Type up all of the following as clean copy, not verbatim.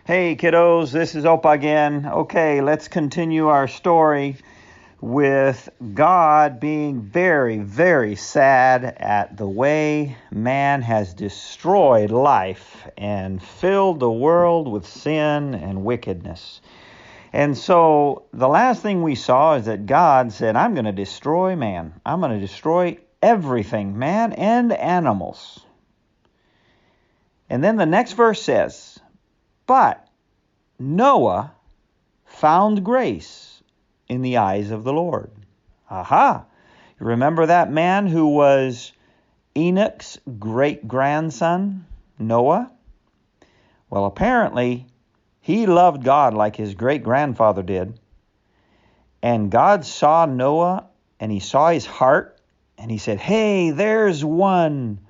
Hey kiddos, this is Opa again. Okay, let's continue our story with God being very, very sad at the way man has destroyed life and filled the world with sin and wickedness. And so the last thing we saw is that God said, I'm going to destroy man. I'm going to destroy everything, man and animals. And then the next verse says, but Noah found grace in the eyes of the Lord. Aha! You remember that man who was Enoch's great-grandson, Noah? Well, apparently, he loved God like his great-grandfather did. And God saw Noah, and he saw his heart, and he said, hey, there's one.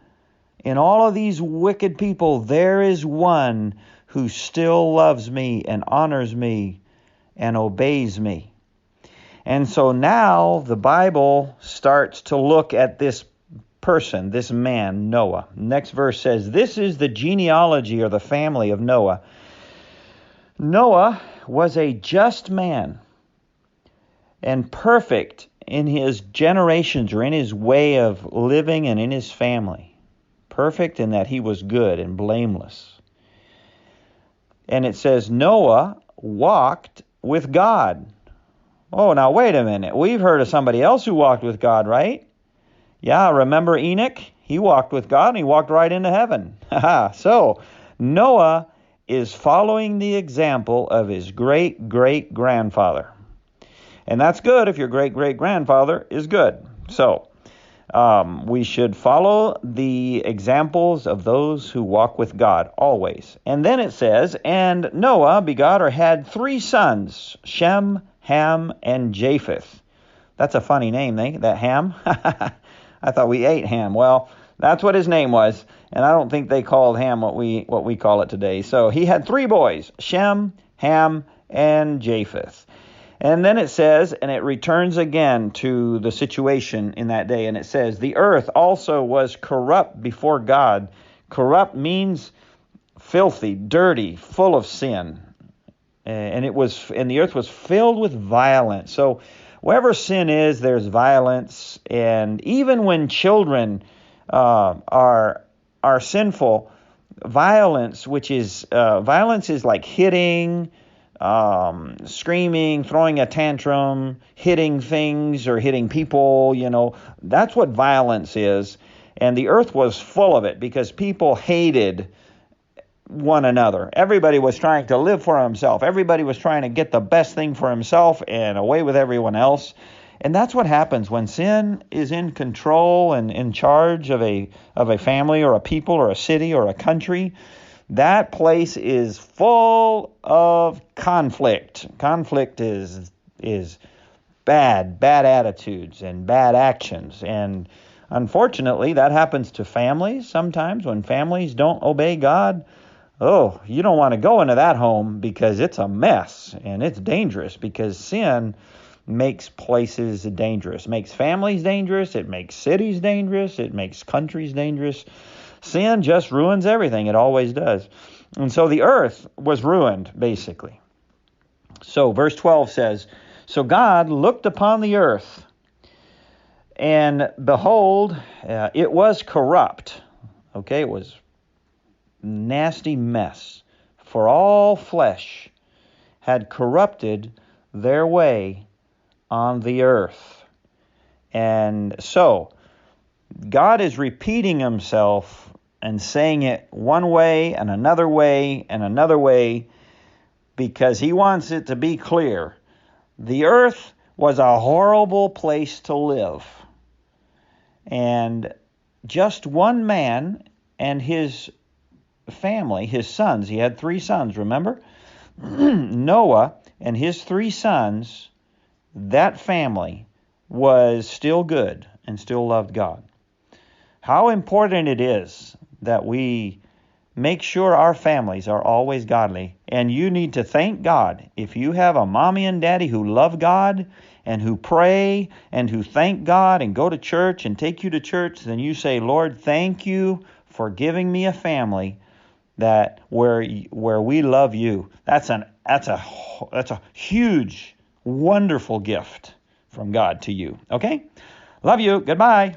In all of these wicked people, there is one who still loves me and honors me and obeys me. And so now the Bible starts to look at this person, this man, Noah. Next verse says, this is the genealogy or the family of Noah. Noah was a just man and perfect in his generations or in his way of living and in his family. Perfect in that he was good and blameless. And it says Noah walked with God. Oh, now wait a minute. We've heard of somebody else who walked with God, right? Yeah, remember Enoch? He walked with God and he walked right into heaven. So Noah is following the example of his great-great-grandfather. And that's good if your great-great-grandfather is good. So we should follow the examples of those who walk with God always. And then it says, and Noah begot or had 3 sons, Shem, Ham, and Japheth. That's a funny name, that Ham. I thought we ate ham. Well, that's what his name was, and I don't think they called ham what we call it today. So he had 3 boys, Shem, Ham, and Japheth. And then it says, and it returns again to the situation in that day, and it says, the earth also was corrupt before God. Corrupt means filthy, dirty, full of sin. And the earth was filled with violence. So wherever sin is, there's violence. And even when children are sinful, violence is like hitting, screaming, throwing a tantrum, hitting things or hitting people, that's what violence is. And the earth was full of it because people hated one another. Everybody was trying to live for himself. Everybody was trying to get the best thing for himself and away with everyone else. And that's what happens when sin is in control and in charge of a family or a people or a city or a country. That place is full of conflict. Conflict is bad attitudes and bad actions. And unfortunately, that happens to families sometimes. When families don't obey God, oh, you don't want to go into that home because it's a mess and it's dangerous because sin makes places dangerous. It makes families dangerous. It makes cities dangerous. It makes countries dangerous. Sin just ruins everything. It always does. And so the earth was ruined, basically. So verse 12 says, so God looked upon the earth, and behold, it was corrupt. Okay, it was a nasty mess. For all flesh had corrupted their way on the earth. And so God is repeating himself and saying it one way and another way and another way because he wants it to be clear. The earth was a horrible place to live. And just one man and his family, his sons, he had 3 sons, remember? Noah and his 3 sons, that family was still good and still loved God. How important it is that we make sure our families are always godly. And you need to thank God. If you have a mommy and daddy who love God and who pray and who thank God and go to church and take you to church, then you say, Lord, thank you for giving me a family that where we love you. That's a huge, wonderful gift from God to you. Okay? Love you. Goodbye.